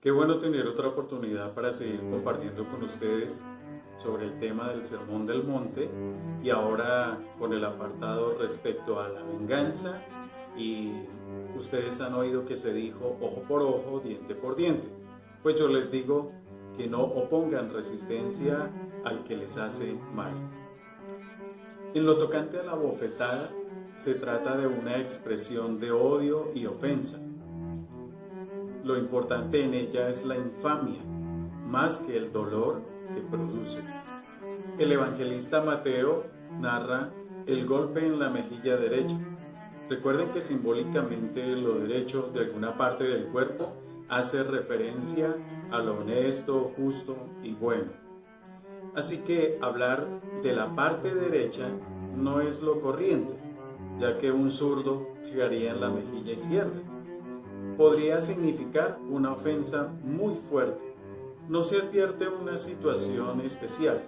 Qué bueno tener otra oportunidad para seguir compartiendo con ustedes sobre el tema del Sermón del Monte y ahora con el apartado respecto a la venganza. Y ustedes han oído que se dijo ojo por ojo, diente por diente. Pues yo les digo que no opongan resistencia al que les hace mal. En lo tocante a la bofetada, se trata de una expresión de odio y ofensa. Lo importante en ella es la infamia, más que el dolor que produce. El evangelista Mateo narra el golpe en la mejilla derecha. Recuerden que simbólicamente lo derecho de alguna parte del cuerpo hace referencia a lo honesto, justo y bueno. Así que hablar de la parte derecha no es lo corriente, ya que un zurdo pegaría en la mejilla izquierda. Podría significar una ofensa muy fuerte. No se advierte una situación especial.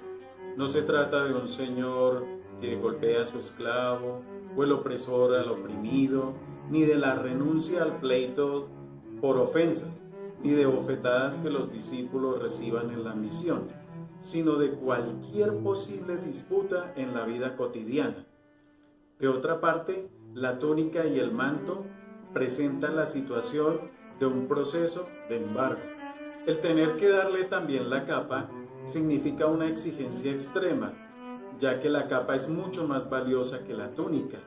No se trata de un señor que golpea a su esclavo o el opresor al oprimido, ni de la renuncia al pleito por ofensas, ni de bofetadas que los discípulos reciban en la misión, sino de cualquier posible disputa en la vida cotidiana. De otra parte, la túnica y el manto presentan la situación de un proceso de embargo. El tener que darle también la capa significa una exigencia extrema, ya que la capa es mucho más valiosa que la túnica.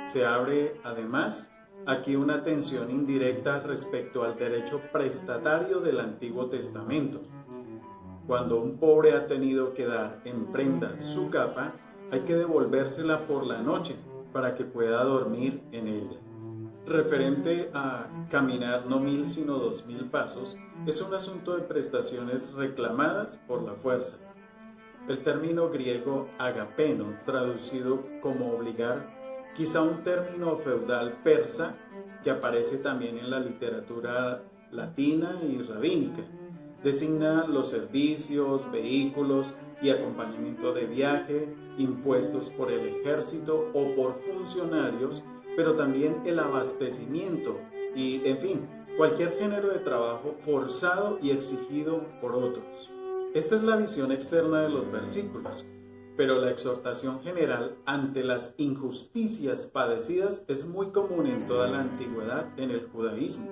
Se abre, además, aquí una tensión indirecta respecto al derecho prestatario del Antiguo Testamento. Cuando un pobre ha tenido que dar en prenda su capa, hay que devolvérsela por la noche para que pueda dormir en ella. Referente a caminar no 1000 sino 2000 pasos, es un asunto de prestaciones reclamadas por la fuerza. El término griego agapeno, traducido como obligar, quizá un término feudal persa que aparece también en la literatura latina y rabínica, designa los servicios, vehículos y acompañamiento de viaje impuestos por el ejército o por funcionarios, pero también el abastecimiento y, en fin, cualquier género de trabajo forzado y exigido por otros. Esta es la visión externa de los versículos, pero la exhortación general ante las injusticias padecidas es muy común en toda la antigüedad en el judaísmo.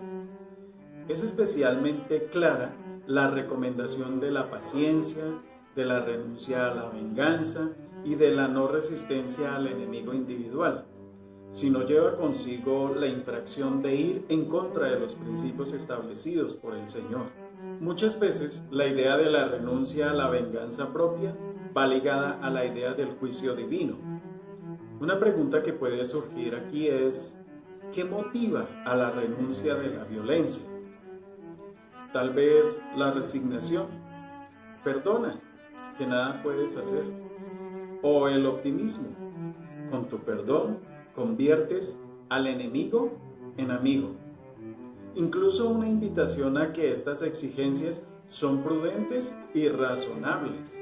Es especialmente clara la recomendación de la paciencia, de la renuncia a la venganza y de la no resistencia al enemigo individual, sino lleva consigo la infracción de ir en contra de los principios establecidos por el Señor. Muchas veces la idea de la renuncia a la venganza propia va ligada a la idea del juicio divino. Una pregunta que puede surgir aquí es, ¿qué motiva a la renuncia de la violencia? Tal vez la resignación, perdona, que nada puedes hacer, o el optimismo, con tu perdón conviertes al enemigo en amigo. Incluso una invitación a que estas exigencias son prudentes y razonables.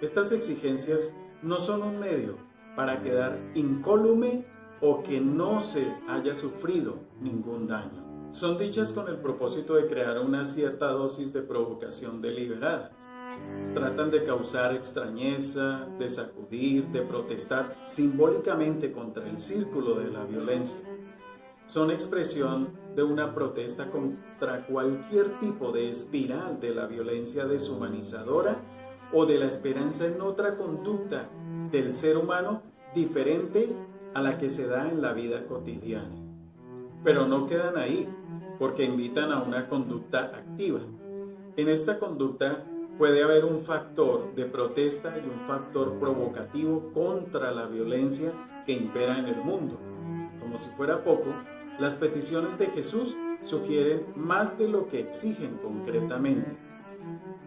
Estas exigencias no son un medio para quedar incólume o que no se haya sufrido ningún daño. Son dichas con el propósito de crear una cierta dosis de provocación deliberada. Tratan de causar extrañeza, de sacudir, de protestar simbólicamente contra el círculo de la violencia. Son expresión de una protesta contra cualquier tipo de espiral de la violencia deshumanizadora o de la esperanza en otra conducta del ser humano diferente a la que se da en la vida cotidiana. Pero no quedan ahí, porque invitan a una conducta activa. En esta conducta puede haber un factor de protesta y un factor provocativo contra la violencia que impera en el mundo. Como si fuera poco, las peticiones de Jesús sugieren más de lo que exigen concretamente.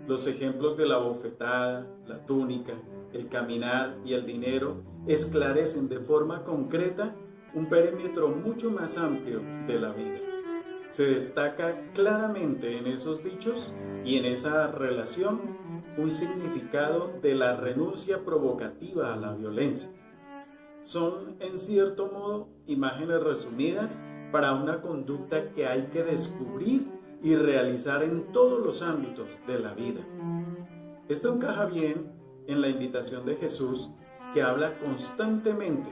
Los ejemplos de la bofetada, la túnica, el caminar y el dinero esclarecen de forma concreta un perímetro mucho más amplio de la vida. Se destaca claramente en esos dichos y en esa relación un significado de la renuncia provocativa a la violencia. Son, en cierto modo, imágenes resumidas para una conducta que hay que descubrir y realizar en todos los ámbitos de la vida. Esto encaja bien en la invitación de Jesús, que habla constantemente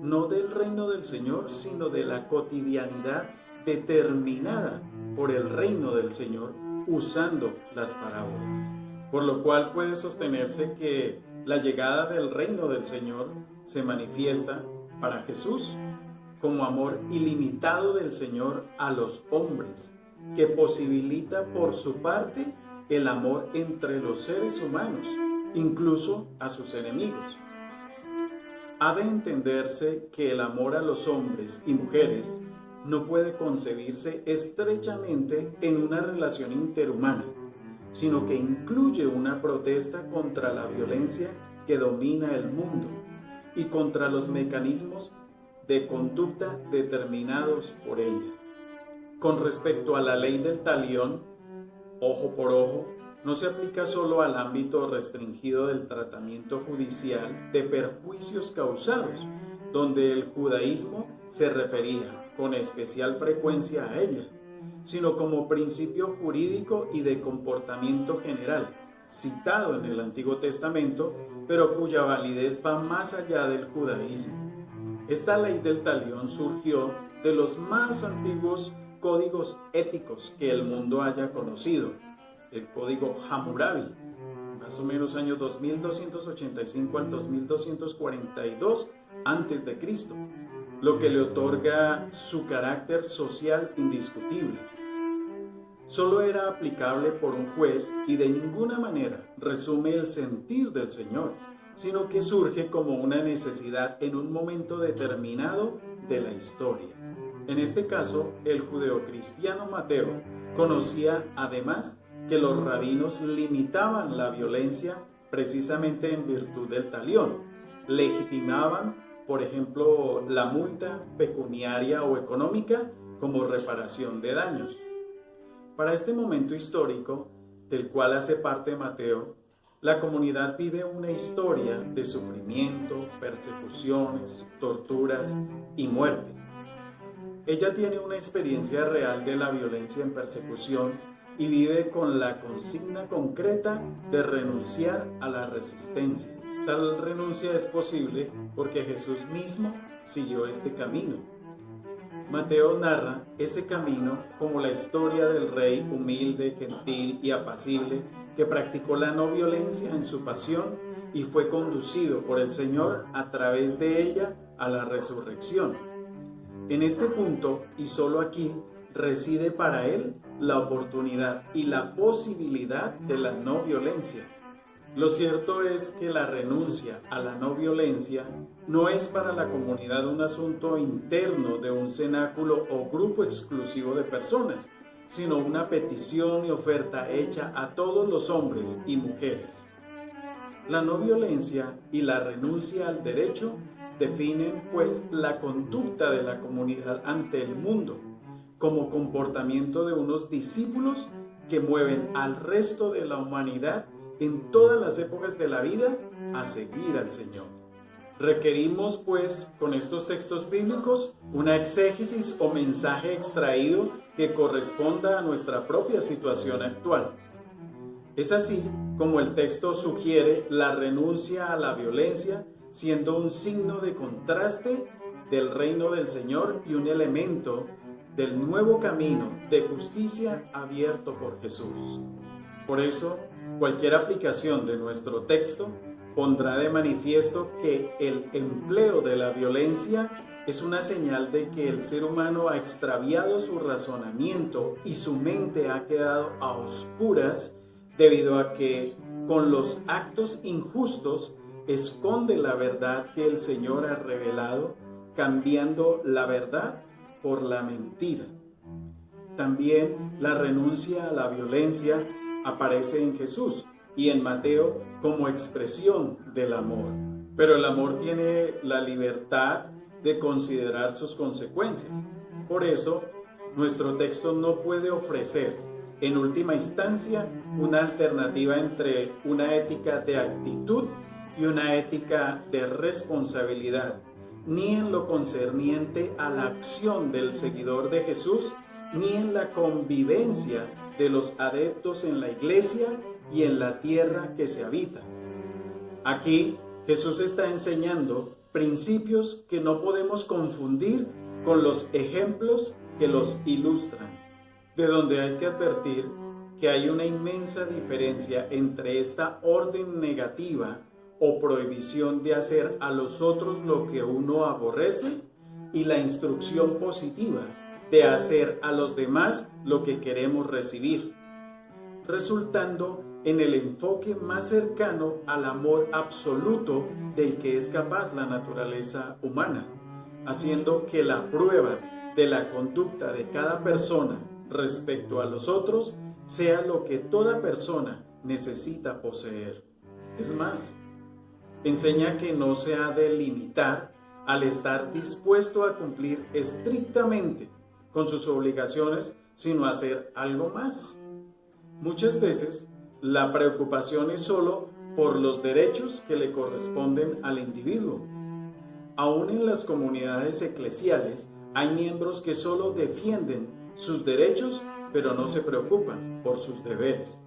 no del reino del Señor, sino de la cotidianidad determinada por el reino del Señor, usando las parábolas. Por lo cual puede sostenerse que la llegada del reino del Señor se manifiesta para Jesús como amor ilimitado del Señor a los hombres, que posibilita por su parte el amor entre los seres humanos, incluso a sus enemigos. Ha de entenderse que el amor a los hombres y mujeres no puede concebirse estrechamente en una relación interhumana, sino que incluye una protesta contra la violencia que domina el mundo y contra los mecanismos de conducta determinados por ella. Con respecto a la ley del talión, ojo por ojo, no se aplica solo al ámbito restringido del tratamiento judicial de perjuicios causados, donde el judaísmo se refería con especial frecuencia a ella, sino como principio jurídico y de comportamiento general, citado en el Antiguo Testamento, pero cuya validez va más allá del judaísmo. Esta ley del talión surgió de los más antiguos códigos éticos que el mundo haya conocido, el código Hammurabi, más o menos años 2285 al 2242 a.C., lo que le otorga su carácter social indiscutible. Solo era aplicable por un juez y de ninguna manera resume el sentir del Señor, sino que surge como una necesidad en un momento determinado de la historia. En este caso, el judeocristiano Mateo conocía además que los rabinos limitaban la violencia precisamente en virtud del talión, legitimaban, por ejemplo, la multa pecuniaria o económica como reparación de daños. Para este momento histórico, del cual hace parte Mateo, la comunidad vive una historia de sufrimiento, persecuciones, torturas y muerte. Ella tiene una experiencia real de la violencia en persecución y vive con la consigna concreta de renunciar a la resistencia. Tal renuncia es posible porque Jesús mismo siguió este camino. Mateo narra ese camino como la historia del rey humilde, gentil y apacible que practicó la no violencia en su pasión y fue conducido por el Señor a través de ella a la resurrección. En este punto, y solo aquí, reside para él la oportunidad y la posibilidad de la no violencia. Lo cierto es que la renuncia a la no violencia no es para la comunidad un asunto interno de un cenáculo o grupo exclusivo de personas, sino una petición y oferta hecha a todos los hombres y mujeres. La no violencia y la renuncia al derecho definen, pues, la conducta de la comunidad ante el mundo, como comportamiento de unos discípulos que mueven al resto de la humanidad en todas las épocas de la vida a seguir al Señor. Requerimos, pues, con estos textos bíblicos, una exégesis o mensaje extraído que corresponda a nuestra propia situación actual. Es así como el texto sugiere la renuncia a la violencia, siendo un signo de contraste del reino del Señor y un elemento del nuevo camino de justicia abierto por Jesús. Por eso, cualquier aplicación de nuestro texto pondrá de manifiesto que el empleo de la violencia es una señal de que el ser humano ha extraviado su razonamiento y su mente ha quedado a oscuras debido a que con los actos injustos esconde la verdad que el Señor ha revelado, cambiando la verdad por la mentira. También la renuncia a la violencia aparece en Jesús y en Mateo como expresión del amor. Pero el amor tiene la libertad de considerar sus consecuencias. Por eso, nuestro texto no puede ofrecer, en última instancia, una alternativa entre una ética de actitud y una ética de responsabilidad, ni en lo concerniente a la acción del seguidor de Jesús ni en la convivencia de los adeptos en la iglesia y en la tierra que se habita. Aquí Jesús está enseñando principios que no podemos confundir con los ejemplos que los ilustran, de donde hay que advertir que hay una inmensa diferencia entre esta orden negativa o prohibición de hacer a los otros lo que uno aborrece y la instrucción positiva de hacer a los demás lo que queremos recibir, resultando en el enfoque más cercano al amor absoluto del que es capaz la naturaleza humana, haciendo que la prueba de la conducta de cada persona respecto a los otros sea lo que toda persona necesita poseer. Es más, enseña que no se ha de limitar al estar dispuesto a cumplir estrictamente con sus obligaciones, sino a hacer algo más. Muchas veces, la preocupación es solo por los derechos que le corresponden al individuo. Aún en las comunidades eclesiales hay miembros que solo defienden sus derechos, pero no se preocupan por sus deberes.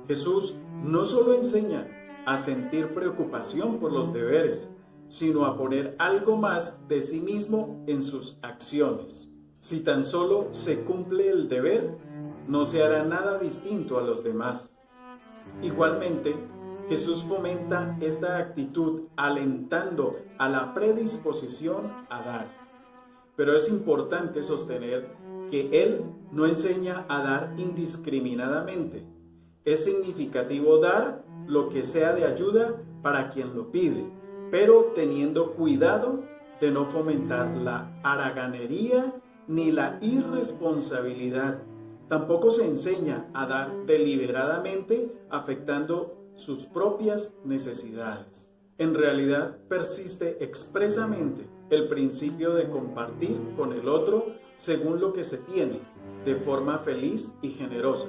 Jesús no solo enseña a sentir preocupación por los deberes, sino a poner algo más de sí mismo en sus acciones. Si tan solo se cumple el deber, no se hará nada distinto a los demás. Igualmente, Jesús fomenta esta actitud alentando a la predisposición a dar. Pero es importante sostener que Él no enseña a dar indiscriminadamente. Es significativo dar lo que sea de ayuda para quien lo pide, pero teniendo cuidado de no fomentar la haraganería ni la irresponsabilidad. Tampoco se enseña a dar deliberadamente afectando sus propias necesidades. En realidad persiste expresamente el principio de compartir con el otro según lo que se tiene, de forma feliz y generosa.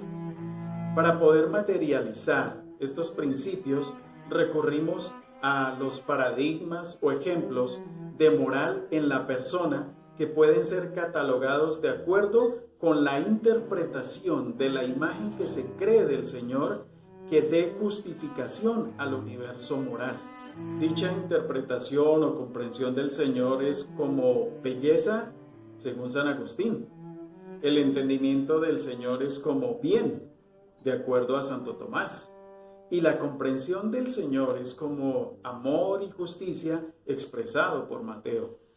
Para poder materializar estos principios, recurrimos a los paradigmas o ejemplos de moral en la persona que pueden ser catalogados de acuerdo con la interpretación de la imagen que se cree del Señor que dé justificación al universo moral. Dicha interpretación o comprensión del Señor es como belleza, según San Agustín. El entendimiento del Señor es como bien, de acuerdo a Santo Tomás. Y la comprensión del Señor es como amor y justicia expresado por Mateo.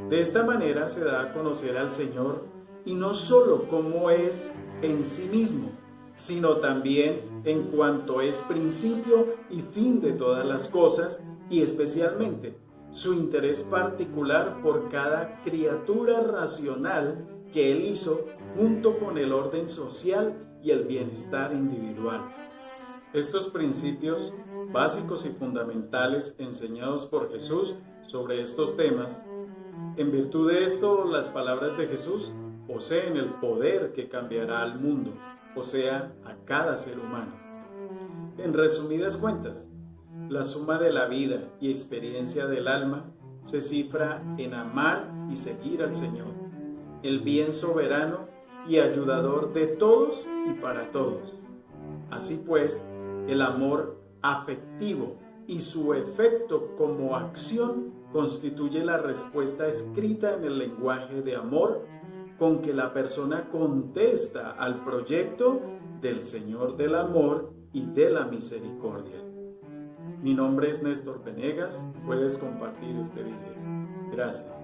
De esta manera se da a conocer al Señor y no solo como es en sí mismo, sino también en cuanto es principio y fin de todas las cosas y especialmente su interés particular por cada criatura racional que Él hizo junto con el orden social y el bienestar individual. Estos principios básicos y fundamentales enseñados por Jesús sobre estos temas, en virtud de esto, las palabras de Jesús poseen el poder que cambiará al mundo, o sea, a cada ser humano. En resumidas cuentas, la suma de la vida y experiencia del alma se cifra en amar y seguir al Señor, el bien soberano y ayudador de todos y para todos. Así pues, el amor afectivo y su efecto como acción constituye la respuesta escrita en el lenguaje de amor con que la persona contesta al proyecto del Señor del amor y de la misericordia. Mi nombre es Néstor Venegas, puedes compartir este video. Gracias.